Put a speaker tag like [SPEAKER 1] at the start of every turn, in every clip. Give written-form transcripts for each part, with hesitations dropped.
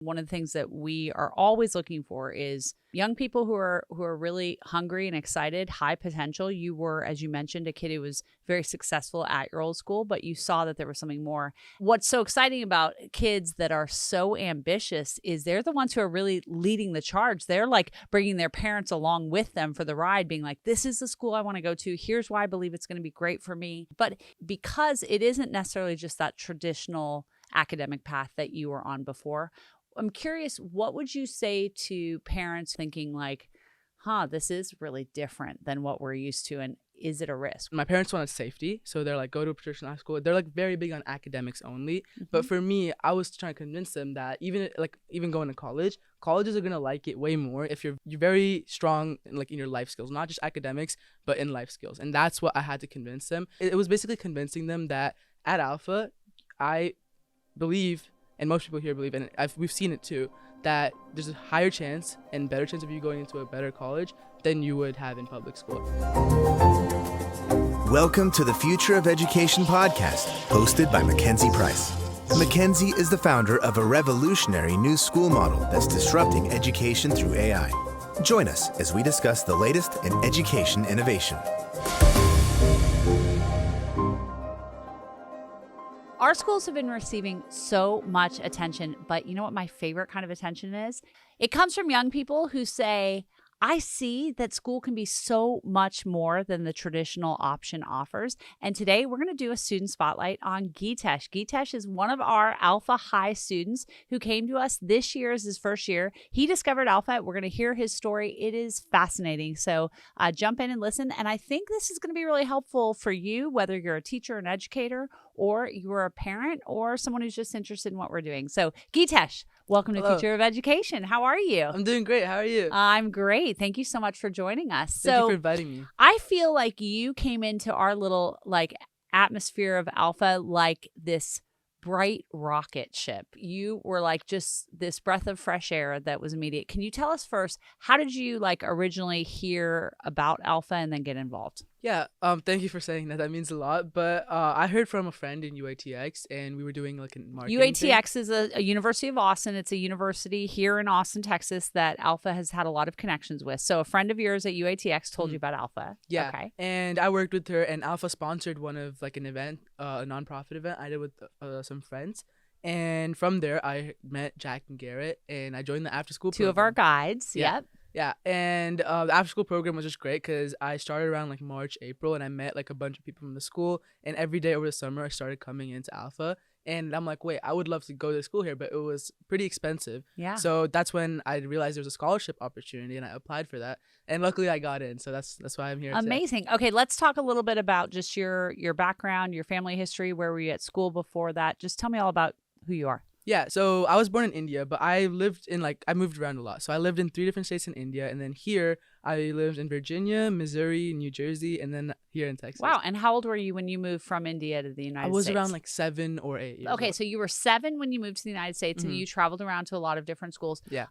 [SPEAKER 1] One of the things that we are always looking for is young people who are really hungry and excited, high potential. You were, as you mentioned, a kid who was very successful at your old school, but you saw that there was something more. What's so exciting about kids that are so ambitious is they're the ones who are really leading the charge. They're like bringing their parents along with them for the ride, being like, this is the school I want to go to. Here's why I believe it's going to be great for me. But because it isn't necessarily just that traditional academic path that you were on before, I'm curious, what would you say to parents thinking like, this is really different than what we're used to, and is it a risk?
[SPEAKER 2] My parents wanted safety, so they're like, go to a traditional high school. They're like very big on academics only. But for me, I was trying to convince them that even going to college, colleges are gonna like it way more if you're very strong in your life skills, not just academics, but in life skills. And that's what I had to convince them. It was basically convincing them that at Alpha, I believe, and most people here believe, and we've seen it too, that there's a higher chance and better chance of you going into a better college than you would have in public school.
[SPEAKER 3] Welcome to the Future of Education podcast, hosted by Mackenzie Price. Mackenzie is the founder of a revolutionary new school model that's disrupting education through AI. Join us as we discuss the latest in education innovation.
[SPEAKER 1] Our schools have been receiving so much attention, but you know what my favorite kind of attention is? It comes from young people who say, I see that school can be so much more than the traditional option offers. And today we're going to do a student spotlight on Geetesh. Geetesh is one of our Alpha High students who came to us this year as his first year. He discovered Alpha. We're going to hear his story. It is fascinating. So jump in and listen. And I think this is going to be really helpful for you, whether you're a teacher, an educator, or you're a parent, or someone who's just interested in what we're doing. So Geetesh, welcome to Future of Education. How are you?
[SPEAKER 2] I'm doing great. How are you?
[SPEAKER 1] I'm great. Thank you so much for joining us.
[SPEAKER 2] Thank you for inviting me.
[SPEAKER 1] I feel like you came into our little atmosphere of Alpha like this bright rocket ship. You were like just this breath of fresh air that was immediate. Can you tell us first, how did you originally hear about Alpha and then get involved?
[SPEAKER 2] Yeah, thank you for saying that. That means a lot. But I heard from a friend in UATX, and we were doing a marketing
[SPEAKER 1] UATX
[SPEAKER 2] thing.
[SPEAKER 1] is a University of Austin. It's a university here in Austin, Texas, that Alpha has had a lot of connections with. So a friend of yours at UATX told you about Alpha.
[SPEAKER 2] Yeah.
[SPEAKER 1] Okay.
[SPEAKER 2] And I worked with her, and Alpha sponsored one of an event, a nonprofit event I did with some friends. And from there, I met Jack and Garrett, and I joined the after-school program.
[SPEAKER 1] Two of our guides.
[SPEAKER 2] Yeah.
[SPEAKER 1] Yep.
[SPEAKER 2] Yeah, and the after-school program was just great because I started around March, April, and I met a bunch of people from the school. And every day over the summer, I started coming into Alpha. And I'm like, wait, I would love to go to school here, but it was pretty expensive.
[SPEAKER 1] Yeah.
[SPEAKER 2] So that's when I realized there was a scholarship opportunity, and I applied for that. And luckily, I got in. So that's why I'm here.
[SPEAKER 1] Amazing.
[SPEAKER 2] Today.
[SPEAKER 1] Okay, let's talk a little bit about just your background, your family history. Where were you at school before that? Just tell me all about who you are.
[SPEAKER 2] Yeah, so I was born in India, but I lived in I moved around a lot. So I lived in 3 different states in India, and then here I lived in Virginia, Missouri, New Jersey, and then here in Texas.
[SPEAKER 1] Wow, and how old were you when you moved from India to the United States?
[SPEAKER 2] I was around 7 or 8 years
[SPEAKER 1] Okay,
[SPEAKER 2] old.
[SPEAKER 1] so you were 7 when you moved to the United States, and you traveled around to a lot of different schools.
[SPEAKER 2] Yeah.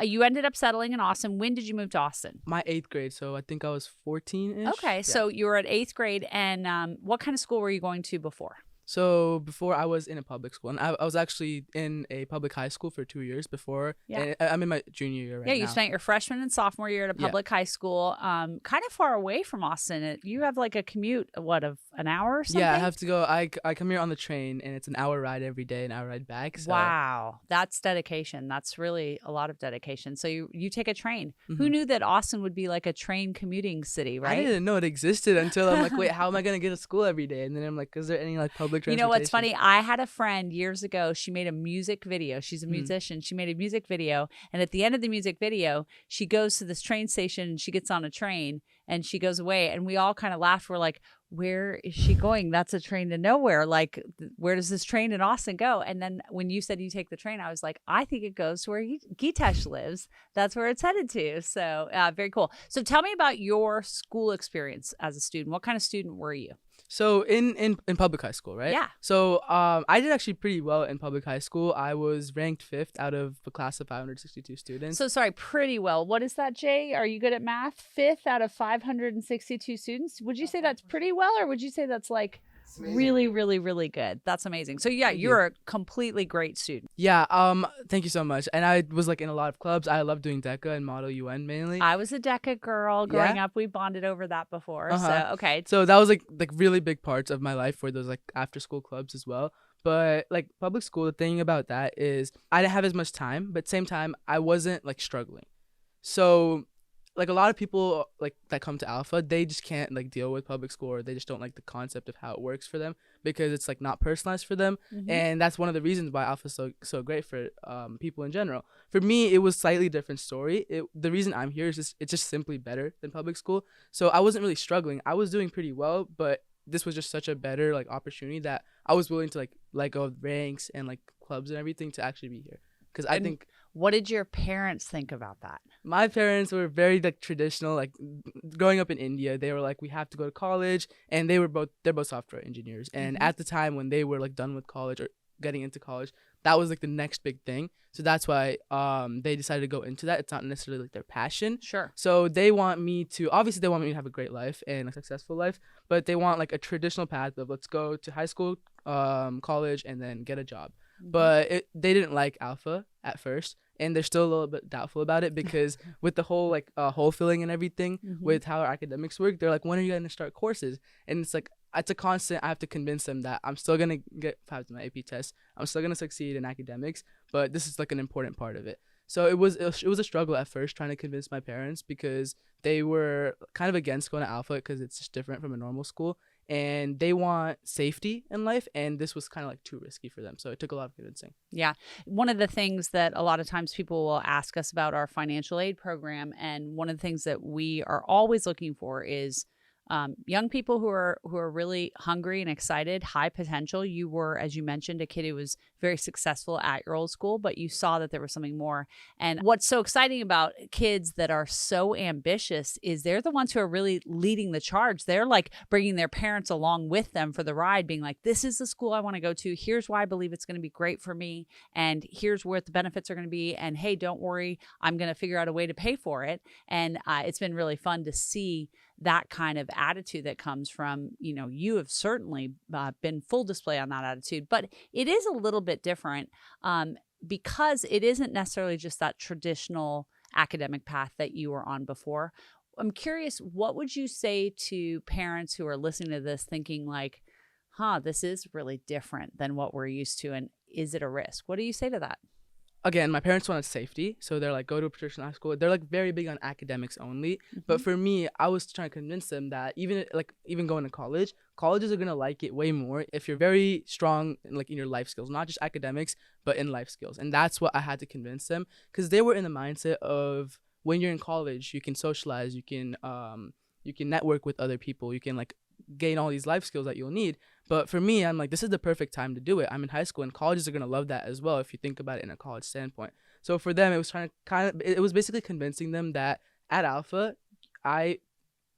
[SPEAKER 1] You ended up settling in Austin. When did you move to Austin?
[SPEAKER 2] My 8th grade, so I think I was 14-ish.
[SPEAKER 1] Okay,
[SPEAKER 2] yeah.
[SPEAKER 1] So you were at 8th grade, and what kind of school were you going to before?
[SPEAKER 2] So before I was in a public school, and I was actually in a public high school for 2 years before.
[SPEAKER 1] Yeah.
[SPEAKER 2] And I'm in my junior year right now.
[SPEAKER 1] Yeah, you spent your freshman and sophomore year at a public high school, kind of far away from Austin. You have a commute, of an hour or something?
[SPEAKER 2] Yeah, I have to go. I come here on the train, and it's an hour ride every day, an hour ride back. So.
[SPEAKER 1] Wow, that's dedication. That's really a lot of dedication. So you take a train. Who knew that Austin would be a train commuting city, right?
[SPEAKER 2] I didn't know it existed until I'm wait, how am I going to get to school every day? And then I'm is there any public transportation?
[SPEAKER 1] You know what's funny? I had a friend years ago. She made a music video. She's a musician. She made a music video. And at the end of the music video, she goes to this train station and she gets on a train and she goes away. And we all kind of laughed. We're like, where is she going? That's a train to nowhere. Where does this train in Austin go? And then when you said you take the train, I was like, I think it goes to where Geetesh lives. That's where it's headed to. So very cool. So tell me about your school experience as a student. What kind of student were you?
[SPEAKER 2] So in public high school, right?
[SPEAKER 1] Yeah.
[SPEAKER 2] So I did actually pretty well in public high school. I was ranked 5th out of a class of 562 students.
[SPEAKER 1] So sorry, pretty well. What is that, Jay? Are you good at math? 5th out of 562 students? Would you say that's pretty well, or would you say that's Really, really, really good. That's amazing. So yeah,
[SPEAKER 2] Thank you.
[SPEAKER 1] you're a completely great student.
[SPEAKER 2] Yeah, thank you so much. And I was like in a lot of clubs. I love doing DECA and Model UN mainly.
[SPEAKER 1] I was a DECA girl growing
[SPEAKER 2] Yeah?
[SPEAKER 1] up. We bonded over that before.
[SPEAKER 2] Uh-huh.
[SPEAKER 1] So okay.
[SPEAKER 2] So that was like really big parts of my life were those like after school clubs as well. But like public school, the thing about that is I didn't have as much time, but same time I wasn't like struggling. So like a lot of people like that come to Alpha, they just can't like deal with public school, or they just don't like the concept of how it works for them because it's like not personalized for them. And that's one of the reasons why Alpha is so great for people in general. For me, it was slightly different story. The reason I'm here is it's just simply better than public school. So I wasn't really struggling. I was doing pretty well, but this was just such a better like opportunity that I was willing to like let go of ranks and like clubs and everything to actually be here. Because I think
[SPEAKER 1] What did your parents think about that?
[SPEAKER 2] my parents were very like traditional. Like growing up in India, they were like, we have to go to college, and they're both software engineers. And at the time when they were like done with college or getting into college, that was like the next big thing. So that's why they decided to go into that. It's not necessarily like their passion.
[SPEAKER 1] Sure.
[SPEAKER 2] So they want me to have a great life and a successful life, but they want like a traditional path of let's go to high school, college, and then get a job. But they didn't like Alpha at first, and they're still a little bit doubtful about it because with the whole like hole filling and everything, with how our academics work, they're like, when are you going to start courses? And it's like it's a constant. I have to convince them that I'm still gonna get passed my AP test. I'm still gonna succeed in academics, but this is like an important part of it. So it was a struggle at first trying to convince my parents because they were kind of against going to Alpha because it's just different from a normal school, and they want safety in life, and this was kind of like too risky for them. So it took a lot of convincing.
[SPEAKER 1] Yeah. One of the things that a lot of times people will ask us about our financial aid program, and one of the things that we are always looking for is young people who are really hungry and excited, high potential. You were, as you mentioned, a kid who was very successful at your old school, but you saw that there was something more. And what's so exciting about kids that are so ambitious is they're the ones who are really leading the charge. They're like bringing their parents along with them for the ride, being like, this is the school I want to go to. Here's why I believe it's going to be great for me. And here's where the benefits are going to be. And hey, don't worry, I'm going to figure out a way to pay for it. And it's been really fun to see that kind of attitude that comes from, you have certainly been full display on that attitude, but it is a little bit different because it isn't necessarily just that traditional academic path that you were on before. I'm curious, what would you say to parents who are listening to this thinking like, this is really different than what we're used to, and is it a risk? What do you say to that?
[SPEAKER 2] Again, my parents wanted safety, so they're like, go to a traditional high school. They're like very big on academics only. But for me, I was trying to convince them that even going to college, colleges are gonna like it way more if you're very strong in your life skills, not just academics, but in life skills. And that's what I had to convince them, because they were in the mindset of when you're in college, you can socialize, you can network with other people, you can like gain all these life skills that you'll need. But for me, I'm like, this is the perfect time to do it. I'm in high school, and colleges are going to love that as well if you think about it in a college standpoint. So for them, it was it was basically convincing them that at Alpha, I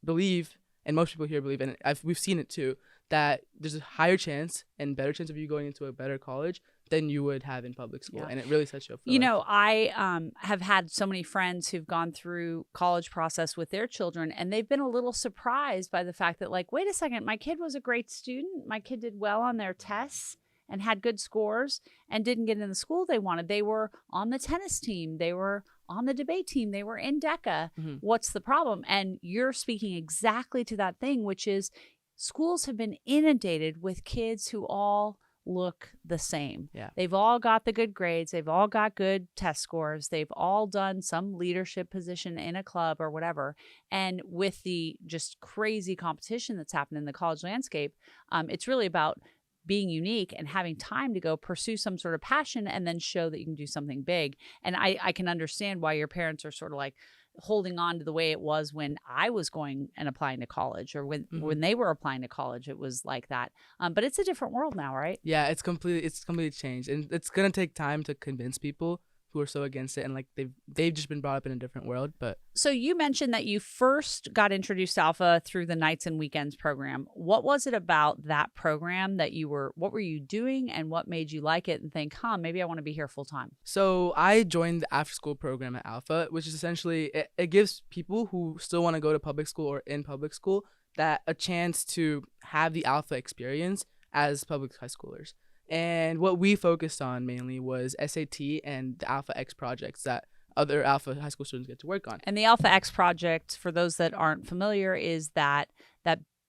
[SPEAKER 2] believe, and most people here believe, and we've seen it too, that there's a higher chance and better chance of you going into a better college than you would have in public school. And it really sets you up for life.
[SPEAKER 1] I have had so many friends who've gone through college process with their children, and they've been a little surprised by the fact that, like, wait a second, my kid was a great student. My kid did well on their tests and had good scores and didn't get in the school they wanted. They were on the tennis team. They were on the debate team. They were in DECA. What's the problem? And you're speaking exactly to that thing, which is schools have been inundated with kids who all look the same.
[SPEAKER 2] Yeah.
[SPEAKER 1] They've all got the good grades. They've all got good test scores. They've all done some leadership position in a club or whatever. And with the just crazy competition that's happened in the college landscape, it's really about being unique and having time to go pursue some sort of passion and then show that you can do something big. And I can understand why your parents are sort of like holding on to the way it was when I was going and applying to college, or when they were applying to college, it was like that. But it's a different world now, right?
[SPEAKER 2] Yeah, it's completely changed, and it's gonna take time to convince people who are so against it, and like they've just been brought up in a different world. But
[SPEAKER 1] so you mentioned that you first got introduced to Alpha through the Nights and Weekends program. What was it about that program that what were you doing, and what made you like it and think, maybe I want to be here full time?
[SPEAKER 2] So I joined the after school program at Alpha, which is essentially it gives people who still want to go to public school or in public school that a chance to have the alpha experience as public high schoolers. And what we focused on mainly was SAT and the Alpha X projects that other Alpha high school students get to work on.
[SPEAKER 1] And the Alpha X project, for those that aren't familiar, is that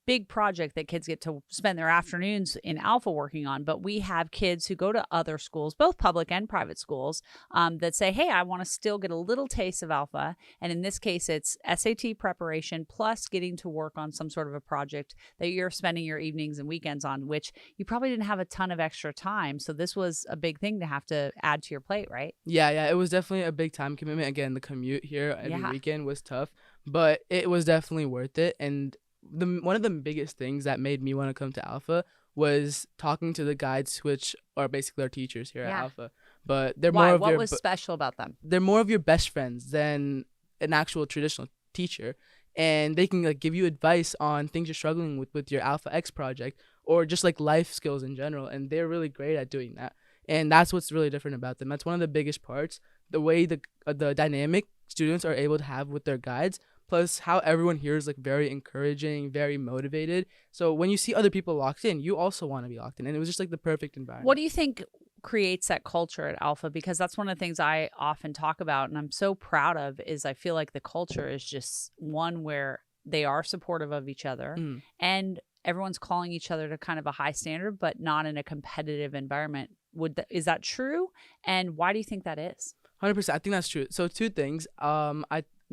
[SPEAKER 1] big project that kids get to spend their afternoons in Alpha working on. But we have kids who go to other schools, both public and private schools, that say, hey, I want to still get a little taste of Alpha. And in this case, it's SAT preparation plus getting to work on some sort of a project that you're spending your evenings and weekends on, which you probably didn't have a ton of extra time. So this was a big thing to have to add to your plate, right?
[SPEAKER 2] Yeah, it was definitely a big time commitment. Again, the commute here every weekend was tough, but it was definitely worth it. And one of the biggest things that made me want to come to Alpha was talking to the guides, which are basically our teachers here at Alpha. But they're more of
[SPEAKER 1] what was special about them?
[SPEAKER 2] They're more of your best friends than an actual traditional teacher, and they can like give you advice on things you're struggling with your Alpha X project, or just like life skills in general. And they're really great at doing that. And that's what's really different about them. That's one of the biggest parts. The way the dynamic students are able to have with their guides. Plus how everyone here is like very encouraging, very motivated. So when you see other people locked in, you also want to be locked in. And it was just like the perfect environment.
[SPEAKER 1] What do you think creates that culture at Alpha? Because that's one of the things I often talk about and I'm so proud of is I feel like the culture is just one where they are supportive of each other and everyone's calling each other to kind of a high standard, but not in a competitive environment. Is that true? And why do you think that is?
[SPEAKER 2] 100%. I think that's true. So two things.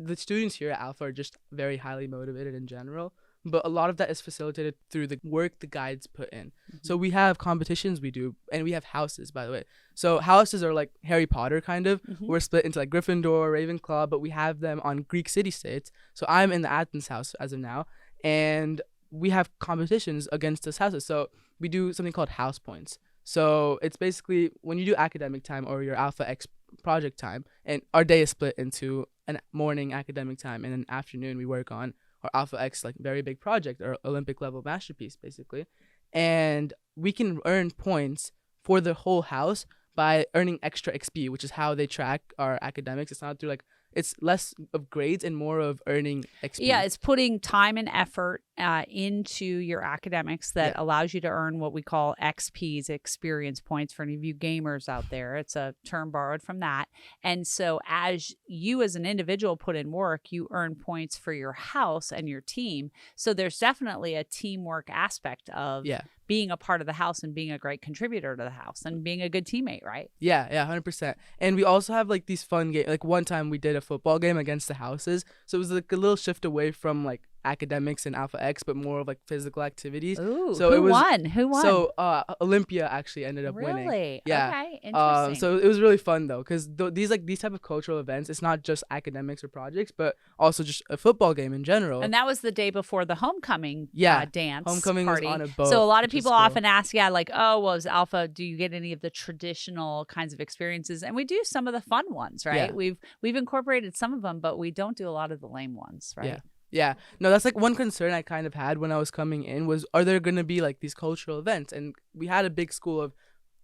[SPEAKER 2] The students here at Alpha are just very highly motivated in general, but a lot of that is facilitated through the work the guides put in. So we have competitions we do, and we have houses, by the way. So houses are like Harry Potter kind of. We're split into like Gryffindor, Ravenclaw, but we have them on Greek city-states. So I'm in the Athens house as of now, and we have competitions against those houses. So we do something called house points. So it's basically when you do academic time or your Alpha X project time, and our day is split into an morning academic time and an afternoon we work on our Alpha X like very big project or Olympic level masterpiece basically, and we can earn points for the whole house by earning extra XP, which is how they track our academics. It's not through like it's less of grades and more of earning XP.
[SPEAKER 1] Yeah, it's putting time and effort into your academics that allows you to earn what we call XPs, experience points, for any of you gamers out there. It's a term borrowed from that. And so as you as an individual put in work, you earn points for your house and your team. So there's definitely a teamwork aspect of being a part of the house and being a great contributor to the house and being a good teammate, right?
[SPEAKER 2] Yeah, 100%. And we also have like these fun games. Like one time we did a football game against the houses. So it was like a little shift away from like academics and Alpha X, but more of like physical activities.
[SPEAKER 1] Ooh,
[SPEAKER 2] so
[SPEAKER 1] who won?
[SPEAKER 2] So Olympia actually ended up winning.
[SPEAKER 1] Really?
[SPEAKER 2] Yeah.
[SPEAKER 1] Okay, interesting.
[SPEAKER 2] So it was really fun though, because these type of cultural events, it's not just academics or projects, but also just a football game in general.
[SPEAKER 1] And that was the day before the homecoming dance
[SPEAKER 2] homecoming
[SPEAKER 1] party.
[SPEAKER 2] was on a boat.
[SPEAKER 1] So a lot of people often ask, like, oh, well, is Alpha, do you get any of the traditional kinds of experiences? And we do some of the fun ones, right?
[SPEAKER 2] Yeah.
[SPEAKER 1] We've incorporated some of them, but we don't do a lot of the lame ones, right?
[SPEAKER 2] Yeah. No, that's like one concern I kind of had when I was coming in was, are there going to be like these cultural events? And we had a big school of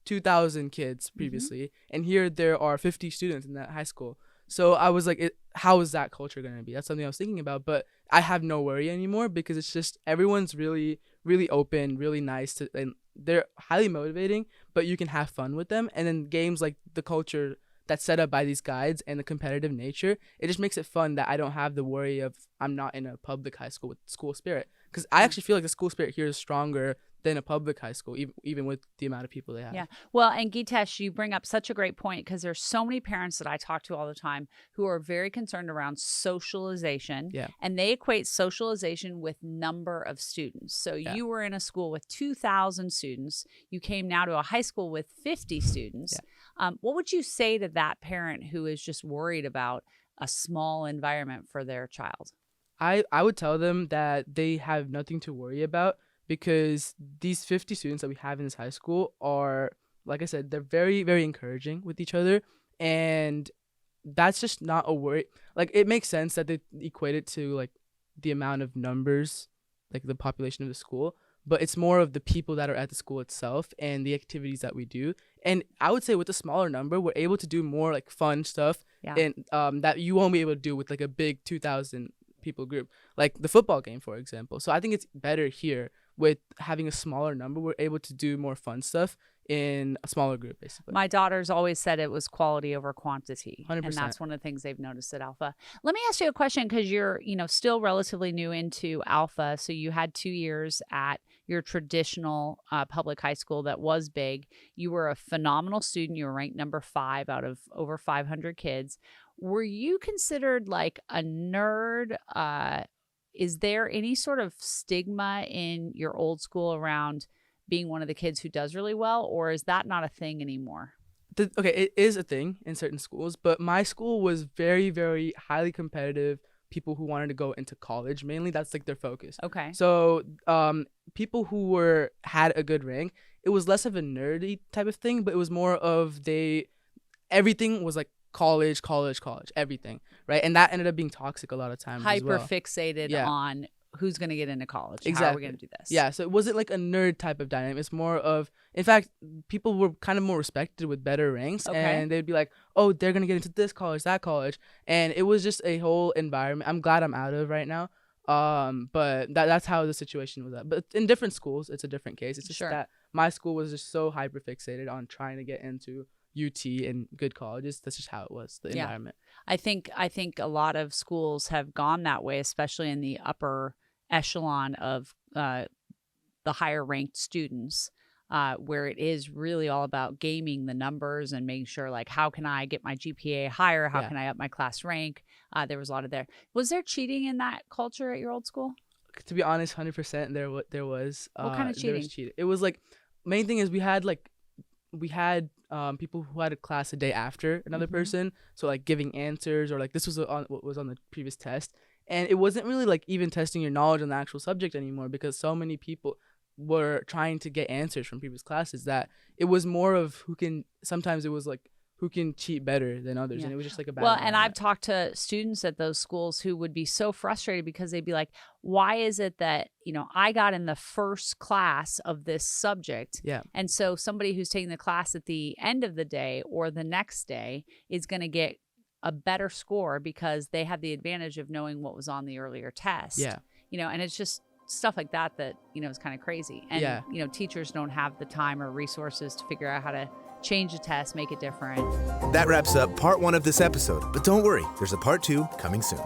[SPEAKER 2] 2,000 kids previously, and here there are 50 students in that high school. So I was like, how is that culture going to be? That's something I was thinking about, but I have no worry anymore because it's just everyone's really, really open, really nice, and they're highly motivating, but you can have fun with them. And then games like the culture that's set up by these guides and the competitive nature, it just makes it fun that I don't have the worry of I'm not in a public high school with school spirit. Because I actually feel like the school spirit here is stronger than a public high school, even with the amount of people they have.
[SPEAKER 1] Yeah. Well, and Geetesh, you bring up such a great point because there's so many parents that I talk to all the time who are very concerned around socialization.
[SPEAKER 2] Yeah.
[SPEAKER 1] And they equate socialization with number of students. So you were in a school with 2,000 students. You came now to a high school with 50 students. Yeah. What would you say to that parent who is just worried about a small environment for their child?
[SPEAKER 2] I would tell them that they have nothing to worry about, because these 50 students that we have in this high school are, like I said, they're very, very encouraging with each other. And that's just not a worry. Like, it makes sense that they equate it to, like, the amount of numbers, like, the population of the school. But it's more of the people that are at the school itself and the activities that we do. And I would say with a smaller number, we're able to do more, like, fun stuff and that you won't be able to do with, like, a big 2,000 people group, like the football game, for example. So I think it's better here with having a smaller number. We're able to do more fun stuff in a smaller group, basically.
[SPEAKER 1] My daughter's always said it was quality over quantity.
[SPEAKER 2] 100%.
[SPEAKER 1] And that's one of the things they've noticed at Alpha. Let me ask you a question, because you're, still relatively new into Alpha. So you had 2 years at your traditional public high school that was big. You were a phenomenal student. You were ranked number 5 out of over 500 kids. Were you considered like a nerd? Is there any sort of stigma in your old school around being one of the kids who does really well, or is that not a thing anymore?
[SPEAKER 2] Okay, it is a thing in certain schools, but my school was very, very highly competitive. People who wanted to go into college, mainly, that's like their focus.
[SPEAKER 1] Okay.
[SPEAKER 2] So people who had a good rank, it was less of a nerdy type of thing, but it was more of everything was like college, everything, right? And that ended up being toxic a lot of times.
[SPEAKER 1] Hyper
[SPEAKER 2] as well.
[SPEAKER 1] fixated on who's going to get into college.
[SPEAKER 2] Exactly.
[SPEAKER 1] How are we going to do this?
[SPEAKER 2] Yeah, so it wasn't like a nerd type of dynamic. It's more of, in fact, people were kind of more respected with better ranks.
[SPEAKER 1] Okay.
[SPEAKER 2] And they'd be like, oh, they're going to get into this college, that college. And it was just a whole environment I'm glad I'm out of right now. But that's how the situation was at. But in different schools, it's a different case. It's just that my school was just so hyper fixated on trying to get into UT and good colleges. That's just how it was, the environment.
[SPEAKER 1] I think a lot of schools have gone that way, especially in the upper echelon of the higher ranked students, where it is really all about gaming the numbers and making sure, like, how can I get my GPA higher? How can I up my class rank? There was a lot of there. Was there cheating in that culture at your old school?
[SPEAKER 2] To be honest, 100% there was.
[SPEAKER 1] What kind of cheating?
[SPEAKER 2] There was cheating. It was like, main thing is we had people who had a class a day after another person, so like giving answers, or like this was what was on the previous test. And it wasn't really like even testing your knowledge on the actual subject anymore, because so many people were trying to get answers from previous classes that it was more of sometimes it was like who can cheat better than others. And it was just like a bad
[SPEAKER 1] and I've talked to students at those schools who would be so frustrated because they'd be like, why is it that, I got in the first class of this subject.
[SPEAKER 2] Yeah.
[SPEAKER 1] And so somebody who's taking the class at the end of the day or the next day is going to get a better score because they had the advantage of knowing what was on the earlier test.
[SPEAKER 2] Yeah.
[SPEAKER 1] And it's just stuff like that is kind of crazy. And, teachers don't have the time or resources to figure out how to change the test, make it different.
[SPEAKER 3] That wraps up part 1 of this episode, but don't worry, there's a part 2 coming soon.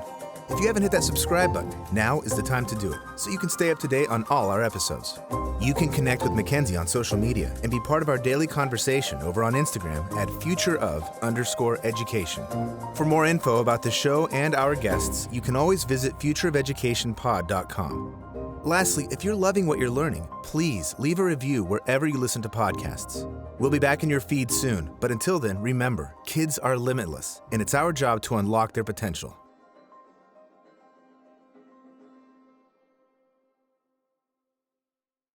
[SPEAKER 3] If you haven't hit that subscribe button, now is the time to do it, so you can stay up to date on all our episodes. You can connect with Mackenzie on social media and be part of our daily conversation over on Instagram at futureof_education. For more info about the show and our guests, you can always visit futureofeducationpod.com. Lastly, if you're loving what you're learning, please leave a review wherever you listen to podcasts. We'll be back in your feed soon, but until then, remember, kids are limitless, and it's our job to unlock their potential.